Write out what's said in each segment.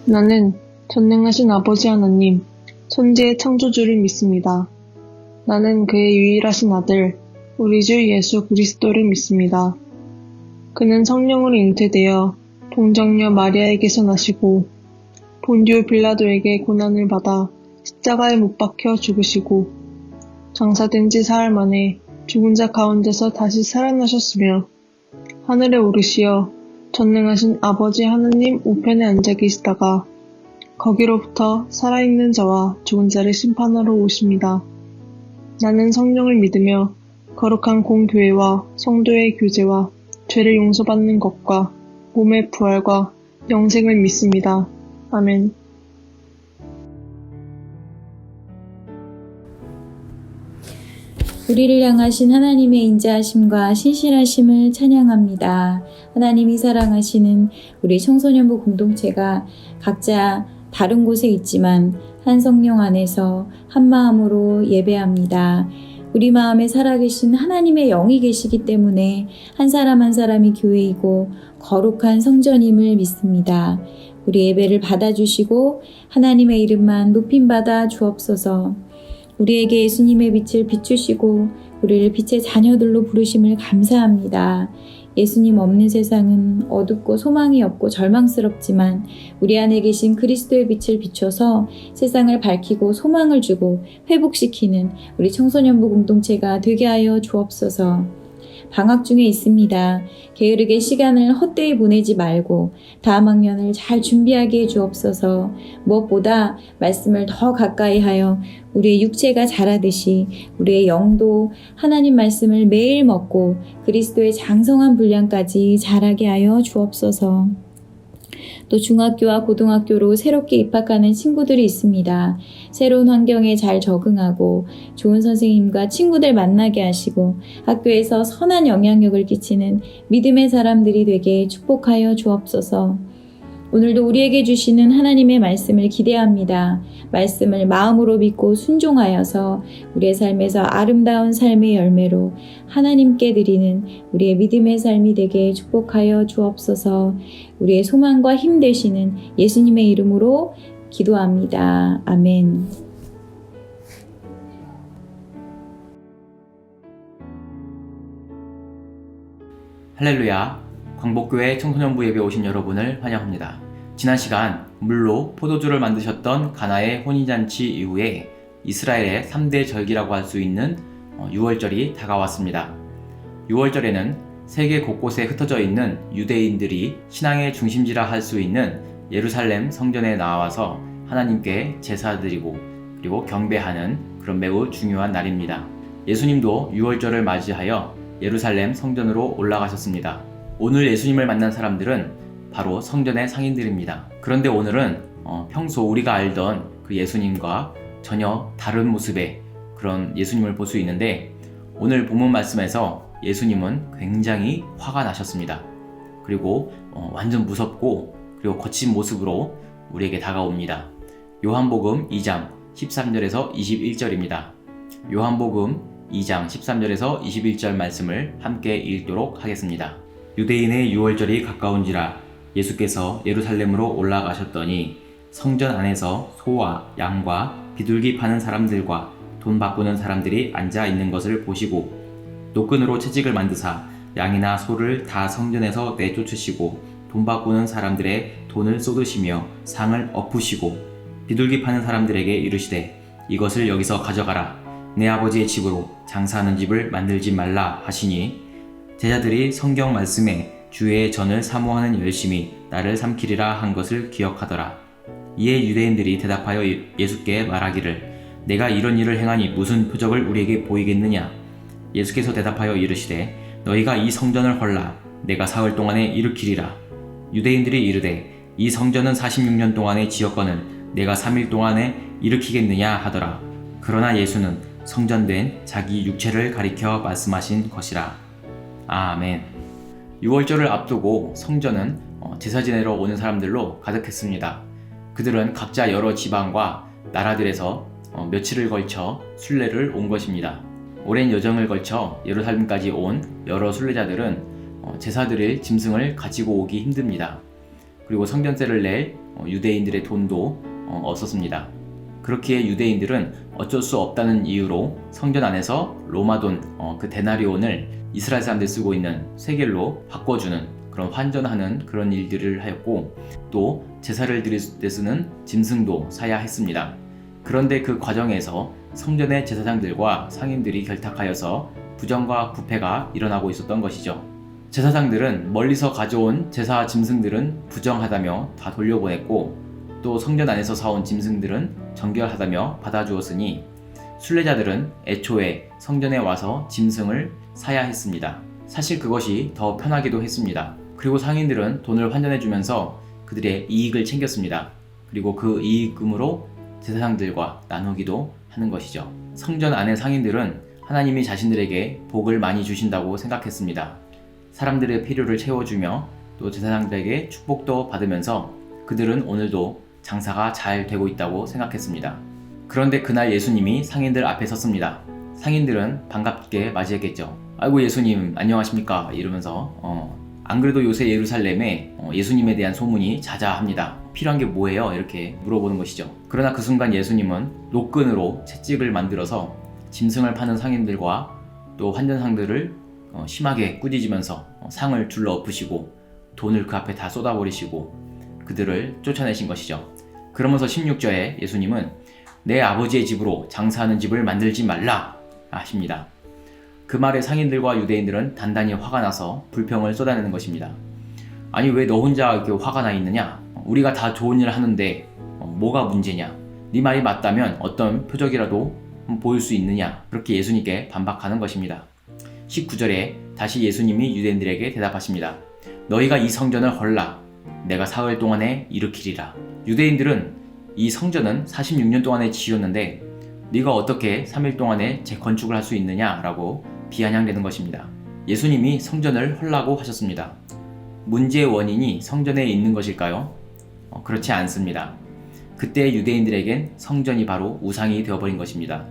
나는 전능하신 아버지 하나님, 천지의 창조주를 믿습니다. 나는 그의 유일하신 아들, 우리 주 예수 그리스도를 믿습니다. 그는 성령으로 잉태되어 동정녀 마리아에게서 나시고 본디오 빌라도에게 고난을 받아 십자가에 못 박혀 죽으시고 장사된 지 사흘 만에 죽은 자 가운데서 다시 살아나셨으며 하늘에 오르시어 전능하신 아버지 하느님 우편에 앉아 계시다가 거기로부터 살아있는 자와 죽은 자를 심판하러 오십니다. 나는 성령을 믿으며 거룩한 공교회와 성도의 교제와 죄를 용서받는 것과 몸의 부활과 영생을 믿습니다. 아멘. 우리를 향하신 하나님의 인자하심과 신실하심을 찬양합니다. 하나님이 사랑하시는 우리 청소년부 공동체가 각자 다른 곳에 있지만 한 성령 안에서 한 마음으로 예배합니다. 우리 마음에 살아계신 하나님의 영이 계시기 때문에 한 사람 한 사람이 교회이고 거룩한 성전임을 믿습니다. 우리 예배를 받아주시고 하나님의 이름만 높임받아 주옵소서. 우리에게 예수님의 빛을 비추시고 우리를 빛의 자녀들로 부르심을 감사합니다. 예수님 없는 세상은 어둡고 소망이 없고 절망스럽지만 우리 안에 계신 그리스도의 빛을 비춰서 세상을 밝히고 소망을 주고 회복시키는 우리 청소년부 공동체가 되게 하여 주옵소서. 방학 중에 있습니다. 게으르게 시간을 헛되이 보내지 말고 다음 학년을 잘 준비하게 해 주옵소서. 무엇보다 말씀을 더 가까이 하여 우리의 육체가 자라듯이 우리의 영도 하나님 말씀을 매일 먹고 그리스도의 장성한 분량까지 자라게 하여 주옵소서. 또 중학교와 고등학교로 새롭게 입학하는 친구들이 있습니다. 새로운 환경에 잘 적응하고 좋은 선생님과 친구들 만나게 하시고 학교에서 선한 영향력을 끼치는 믿음의 사람들이 되게 축복하여 주옵소서. 오늘도 우리에게 주시는 하나님의 말씀을 기대합니다. 말씀을 마음으로 믿고 순종하여서 우리의 삶에서 아름다운 삶의 열매로 하나님께 드리는 우리의 믿음의 삶이 되게 축복하여 주옵소서. 우리의 소망과 힘 되시는 예수님의 이름으로 기도합니다. 아멘. 할렐루야, 광복교회 청소년부 예배 오신 여러분을 환영합니다. 지난 시간 물로 포도주를 만드셨던 가나의 혼인잔치 이후에 이스라엘의 3대 절기라고 할 수 있는 6월절이 다가왔습니다. 6월절에는 세계 곳곳에 흩어져 있는 유대인들이 신앙의 중심지라 할 수 있는 예루살렘 성전에 나와서 하나님께 제사드리고 그리고 경배하는 그런 매우 중요한 날입니다. 예수님도 6월절을 맞이하여 예루살렘 성전으로 올라가셨습니다. 오늘 예수님을 만난 사람들은 바로 성전의 상인들입니다. 그런데 오늘은 평소 우리가 알던 그 예수님과 전혀 다른 모습의 그런 예수님을 볼 수 있는데 오늘 본문 말씀에서 예수님은 굉장히 화가 나셨습니다. 그리고 완전 무섭고 그리고 거친 모습으로 우리에게 다가옵니다. 요한복음 2장 13절에서 21절입니다. 요한복음 2장 13절에서 21절 말씀을 함께 읽도록 하겠습니다. 유대인의 6월절이 가까운지라 예수께서 예루살렘으로 올라가셨더니 성전 안에서 소와 양과 비둘기 파는 사람들과 돈 바꾸는 사람들이 앉아 있는 것을 보시고 노끈으로 채찍을 만드사 양이나 소를 다 성전에서 내쫓으시고 돈 바꾸는 사람들의 돈을 쏟으시며 상을 엎으시고 비둘기 파는 사람들에게 이르시되 이것을 여기서 가져가라. 내 아버지의 집으로 장사하는 집을 만들지 말라 하시니 제자들이 성경 말씀에 주의 전을 사모하는 열심이 나를 삼키리라 한 것을 기억하더라. 이에 유대인들이 대답하여 예수께 말하기를 내가 이런 일을 행하니 무슨 표적을 우리에게 보이겠느냐. 예수께서 대답하여 이르시되 너희가 이 성전을 헐라 내가 사흘 동안에 일으키리라. 유대인들이 이르되 이 성전은 46년 동안에 지었거늘 내가 3일 동안에 일으키겠느냐 하더라. 그러나 예수는 성전된 자기 육체를 가리켜 말씀하신 것이라. 아멘. 6월절을 앞두고 성전은 제사 지내러 오는 사람들로 가득했습니다. 그들은 각자 여러 지방과 나라들에서 며칠을 걸쳐 순례를 온 것입니다. 오랜 여정을 걸쳐 예루살렘까지 온 여러 순례자들은 제사 드릴 짐승을 가지고 오기 힘듭니다. 그리고 성전세를 낼 유대인들의 돈도 없었습니다. 그렇기에 유대인들은 어쩔 수 없다는 이유로 성전 안에서 로마 돈, 그 데나리온을 이스라엘 사람들이 쓰고 있는 세겔로 바꿔주는 그런 환전하는 그런 일들을 하였고, 또 제사를 드릴 때 쓰는 짐승도 사야 했습니다. 그런데 그 과정에서 성전의 제사장들과 상인들이 결탁하여서 부정과 부패가 일어나고 있었던 것이죠. 제사장들은 멀리서 가져온 제사 짐승들은 부정하다며 다 돌려보냈고, 또 성전 안에서 사온 짐승들은 정결하다며 받아주었으니 순례자들은 애초에 성전에 와서 짐승을 사야 했습니다. 사실 그것이 더 편하기도 했습니다. 그리고 상인들은 돈을 환전해주면서 그들의 이익을 챙겼습니다. 그리고 그 이익금으로 제사장들과 나누기도 하는 것이죠. 성전 안의 상인들은 하나님이 자신들에게 복을 많이 주신다고 생각했습니다. 사람들의 필요를 채워주며 또 제사장들에게 축복도 받으면서 그들은 오늘도 장사가 잘 되고 있다고 생각했습니다. 그런데 그날 예수님이 상인들 앞에 섰습니다. 상인들은 반갑게 맞이했겠죠. 아이고 예수님 안녕하십니까 이러면서 안 그래도 요새 예루살렘에 예수님에 대한 소문이 자자합니다. 필요한 게 뭐예요? 이렇게 물어보는 것이죠. 그러나 그 순간 예수님은 노끈으로 채찍을 만들어서 짐승을 파는 상인들과 또 환전상들을 심하게 꾸짖으면서 상을 둘러 엎으시고 돈을 그 앞에 다 쏟아버리시고 그들을 쫓아내신 것이죠. 그러면서 16절에 예수님은 내 아버지의 집으로 장사하는 집을 만들지 말라 하십니다. 그 말에 상인들과 유대인들은 단단히 화가 나서 불평을 쏟아내는 것입니다. 아니 왜 너 혼자 이렇게 화가 나 있느냐? 우리가 다 좋은 일을 하는데 뭐가 문제냐? 네 말이 맞다면 어떤 표적이라도 보일 수 있느냐? 그렇게 예수님께 반박하는 것입니다. 19절에 다시 예수님이 유대인들에게 대답하십니다. 너희가 이 성전을 헐라 내가 사흘 동안에 일으키리라. 유대인들은 이 성전은 46년 동안에 지었는데 네가 어떻게 3일 동안에 재건축을 할 수 있느냐라고 비아냥대는 것입니다. 예수님이 성전을 헐라고 하셨습니다. 문제의 원인이 성전에 있는 것일까요? 그렇지 않습니다. 그때 유대인들에겐 성전이 바로 우상이 되어버린 것입니다.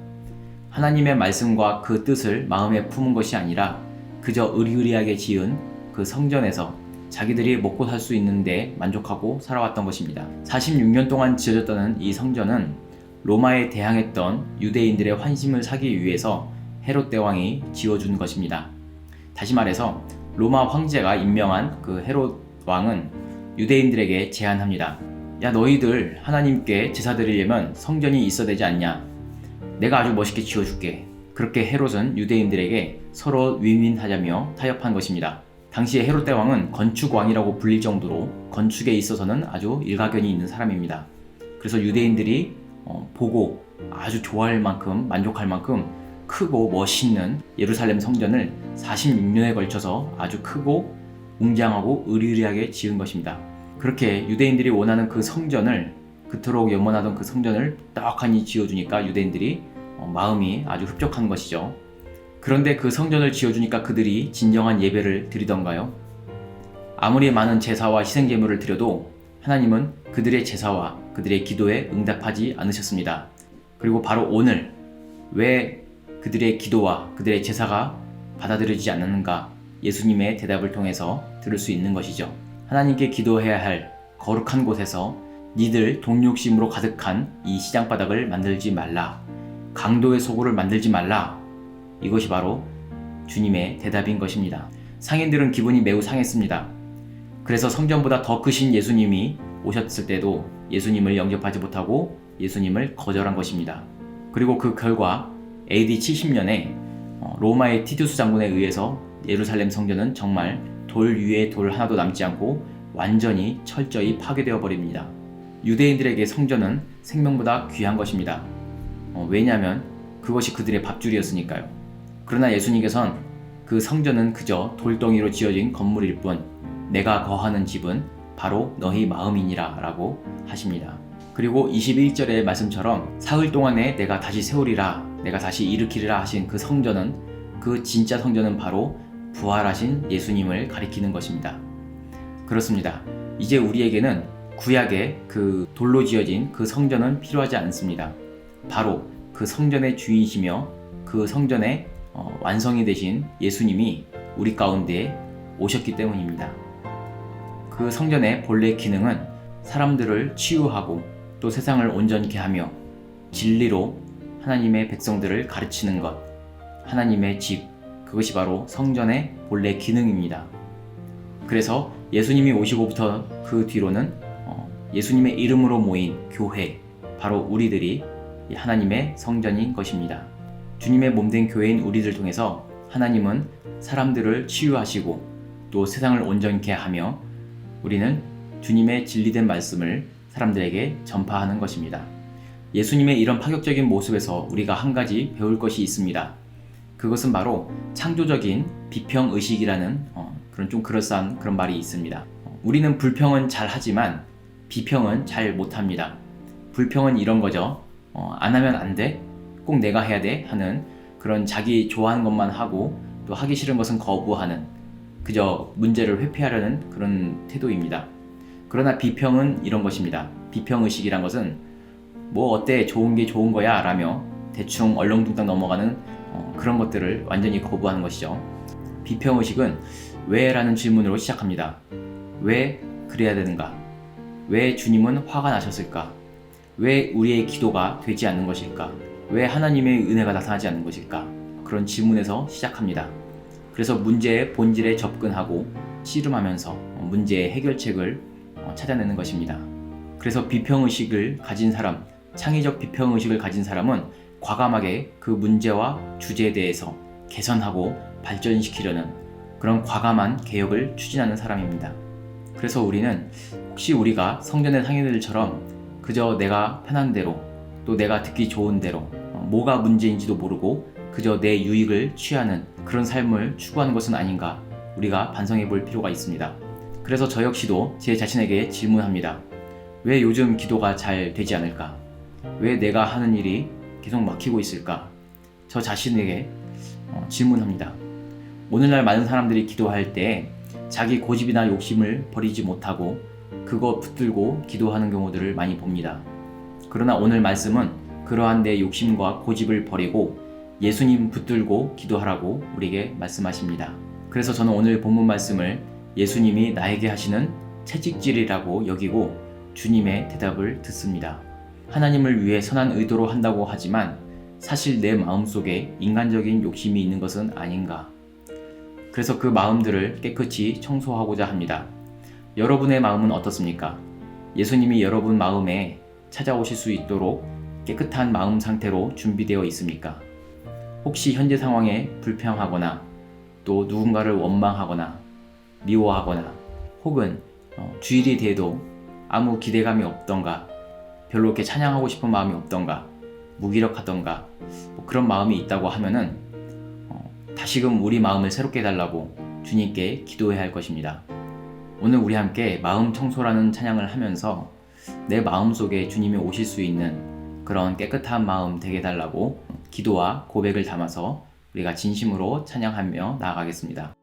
하나님의 말씀과 그 뜻을 마음에 품은 것이 아니라 그저 의리의리하게 지은 그 성전에서 자기들이 먹고 살 수 있는데 만족하고 살아왔던 것입니다. 46년 동안 지어졌다는 이 성전은 로마에 대항했던 유대인들의 환심을 사기 위해서 헤롯 대왕이 지어준 것입니다. 다시 말해서 로마 황제가 임명한 그 헤롯 왕은 유대인들에게 제안합니다. 야 너희들 하나님께 제사 드리려면 성전이 있어야 되지 않냐? 내가 아주 멋있게 지어줄게. 그렇게 헤롯은 유대인들에게 서로 윈윈하자며 타협한 것입니다. 당시에 헤롯 대왕은 건축왕이라고 불릴 정도로 건축에 있어서는 아주 일가견이 있는 사람입니다. 그래서 유대인들이 보고 아주 좋아할 만큼 만족할 만큼 크고 멋있는 예루살렘 성전을 46년에 걸쳐서 아주 크고 웅장하고 의리의리하게 지은 것입니다. 그렇게 유대인들이 원하는 그 성전을 그토록 염원하던 그 성전을 떡하니 지어주니까 유대인들이 마음이 아주 흡족한 것이죠. 그런데 그 성전을 지어주니까 그들이 진정한 예배를 드리던가요? 아무리 많은 제사와 희생제물을 드려도 하나님은 그들의 제사와 그들의 기도에 응답하지 않으셨습니다. 그리고 바로 오늘 왜 그들의 기도와 그들의 제사가 받아들여지지 않는가 예수님의 대답을 통해서 들을 수 있는 것이죠. 하나님께 기도해야 할 거룩한 곳에서 니들 독욕심으로 가득한 이 시장바닥을 만들지 말라. 강도의 소굴을 만들지 말라. 이것이 바로 주님의 대답인 것입니다. 상인들은 기분이 매우 상했습니다. 그래서 성전보다 더 크신 예수님이 오셨을 때도 예수님을 영접하지 못하고 예수님을 거절한 것입니다. 그리고 그 결과 AD 70년에 로마의 티투스 장군에 의해서 예루살렘 성전은 정말 돌 위에 돌 하나도 남지 않고 완전히 철저히 파괴되어 버립니다. 유대인들에게 성전은 생명보다 귀한 것입니다. 왜냐하면 그것이 그들의 밥줄이었으니까요. 그러나 예수님께서는 그 성전은 그저 돌덩이로 지어진 건물일 뿐 내가 거하는 집은 바로 너희 마음이니라 라고 하십니다. 그리고 21절의 말씀처럼 사흘 동안에 내가 다시 세우리라 내가 다시 일으키리라 하신 그 성전은 그 진짜 성전은 바로 부활하신 예수님을 가리키는 것입니다. 그렇습니다. 이제 우리에게는 구약의 그 돌로 지어진 그 성전은 필요하지 않습니다. 바로 그 성전의 주인이시며 그 성전의 완성이 되신 예수님이 우리 가운데 오셨기 때문입니다. 그 성전의 본래 기능은 사람들을 치유하고 또 세상을 온전케 하며 진리로 하나님의 백성들을 가르치는 것, 하나님의 집, 그것이 바로 성전의 본래 기능입니다. 그래서 예수님이 오시고부터 그 뒤로는 예수님의 이름으로 모인 교회, 바로 우리들이 하나님의 성전인 것입니다. 주님의 몸된 교회인 우리들 통해서 하나님은 사람들을 치유하시고 또 세상을 온전케 하며 우리는 주님의 진리된 말씀을 사람들에게 전파하는 것입니다. 예수님의 이런 파격적인 모습에서 우리가 한 가지 배울 것이 있습니다. 그것은 바로 창조적인 비평의식이라는 그런 좀 그럴싸한 그런 말이 있습니다. 우리는 불평은 잘 하지만 비평은 잘 못합니다. 불평은 이런 거죠. 안 하면 안 돼, 꼭 내가 해야 돼 하는 그런 자기 좋아하는 것만 하고 또 하기 싫은 것은 거부하는, 그저 문제를 회피하려는 그런 태도입니다. 그러나 비평은 이런 것입니다. 비평의식이란 것은 뭐 어때, 좋은 게 좋은 거야 라며 대충 얼렁뚱땅 넘어가는 그런 것들을 완전히 거부하는 것이죠. 비평의식은 왜? 라는 질문으로 시작합니다. 왜 그래야 되는가? 왜 주님은 화가 나셨을까? 왜 우리의 기도가 되지 않는 것일까? 왜 하나님의 은혜가 나타나지 않는 것일까? 그런 질문에서 시작합니다. 그래서 문제의 본질에 접근하고 씨름하면서 문제의 해결책을 찾아내는 것입니다. 그래서 비평의식을 가진 사람, 창의적 비평의식을 가진 사람은 과감하게 그 문제와 주제에 대해서 개선하고 발전시키려는 그런 과감한 개혁을 추진하는 사람입니다. 그래서 우리는 혹시 우리가 성전의 상인들처럼 그저 내가 편한 대로 또 내가 듣기 좋은 대로 뭐가 문제인지도 모르고 그저 내 유익을 취하는 그런 삶을 추구하는 것은 아닌가 우리가 반성해 볼 필요가 있습니다. 그래서 저 역시도 제 자신에게 질문합니다. 왜 요즘 기도가 잘 되지 않을까? 왜 내가 하는 일이 계속 막히고 있을까? 저 자신에게 질문합니다. 오늘날 많은 사람들이 기도할 때 자기 고집이나 욕심을 버리지 못하고 그거 붙들고 기도하는 경우들을 많이 봅니다. 그러나 오늘 말씀은 그러한 내 욕심과 고집을 버리고 예수님 붙들고 기도하라고 우리에게 말씀하십니다. 그래서 저는 오늘 본문 말씀을 예수님이 나에게 하시는 채찍질이라고 여기고 주님의 대답을 듣습니다. 하나님을 위해 선한 의도로 한다고 하지만 사실 내 마음속에 인간적인 욕심이 있는 것은 아닌가. 그래서 그 마음들을 깨끗이 청소하고자 합니다. 여러분의 마음은 어떻습니까? 예수님이 여러분 마음에 찾아오실 수 있도록 깨끗한 마음 상태로 준비되어 있습니까? 혹시 현재 상황에 불평하거나 또 누군가를 원망하거나 미워하거나 혹은 주일이 돼도 아무 기대감이 없던가, 별로 이렇게 찬양하고 싶은 마음이 없던가, 무기력하던가 그런 마음이 있다고 하면은 다시금 우리 마음을 새롭게 해달라고 주님께 기도해야 할 것입니다. 오늘 우리 함께 마음 청소라는 찬양을 하면서 내 마음 속에 주님이 오실 수 있는 그런 깨끗한 마음 되게 해달라고 기도와 고백을 담아서 우리가 진심으로 찬양하며 나아가겠습니다.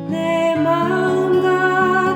내 마음과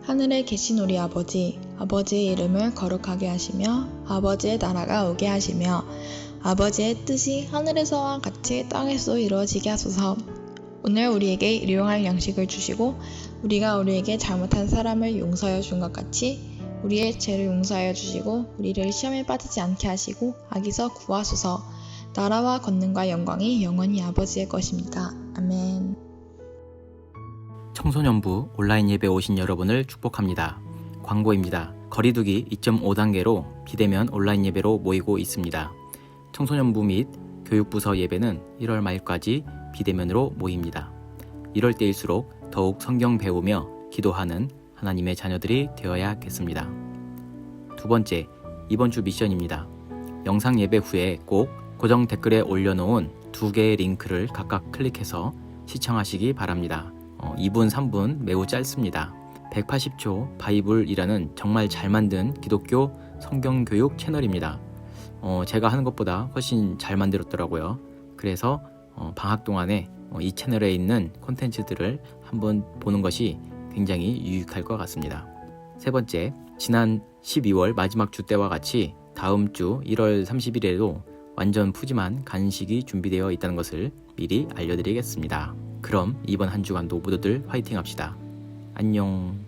하늘에 계신 우리 아버지, 아버지의 이름을 거룩하게 하시며 아버지의 나라가 오게 하시며 아버지의 뜻이 하늘에서와 같이 땅에서 이루어지게 하소서. 오늘 우리에게 일용할 양식을 주시고 우리가 우리에게 잘못한 사람을 용서하여 준 것 같이 우리의 죄를 용서하여 주시고 우리를 시험에 빠지지 않게 하시고 악에서 구하소서. 나라와 권능과 영광이 영원히 아버지의 것입니다. 아멘. 청소년부 온라인 예배 오신 여러분을 축복합니다. 광고입니다. 거리두기 2.5단계로 비대면 온라인 예배로 모이고 있습니다. 청소년부 및 교육부서 예배는 1월 말까지 비대면으로 모입니다. 이럴 때일수록 더욱 성경 배우며 기도하는 하나님의 자녀들이 되어야겠습니다. 두 번째, 이번 주 미션입니다. 영상 예배 후에 꼭 고정 댓글에 올려놓은 2개의 링크를 각각 클릭해서 시청하시기 바랍니다. 2분, 3분 매우 짧습니다. 180초 바이블이라는 정말 잘 만든 기독교 성경교육 채널입니다. 제가 하는 것보다 훨씬 잘 만들었더라고요. 그래서 방학 동안에 이 채널에 있는 콘텐츠들을 한번 보는 것이 굉장히 유익할 것 같습니다. 세 번째, 지난 12월 마지막 주 때와 같이 다음 주 1월 30일에도 완전 푸짐한 간식이 준비되어 있다는 것을 미리 알려드리겠습니다. 그럼 이번 한 주간도 모두들 화이팅 합시다. 안녕.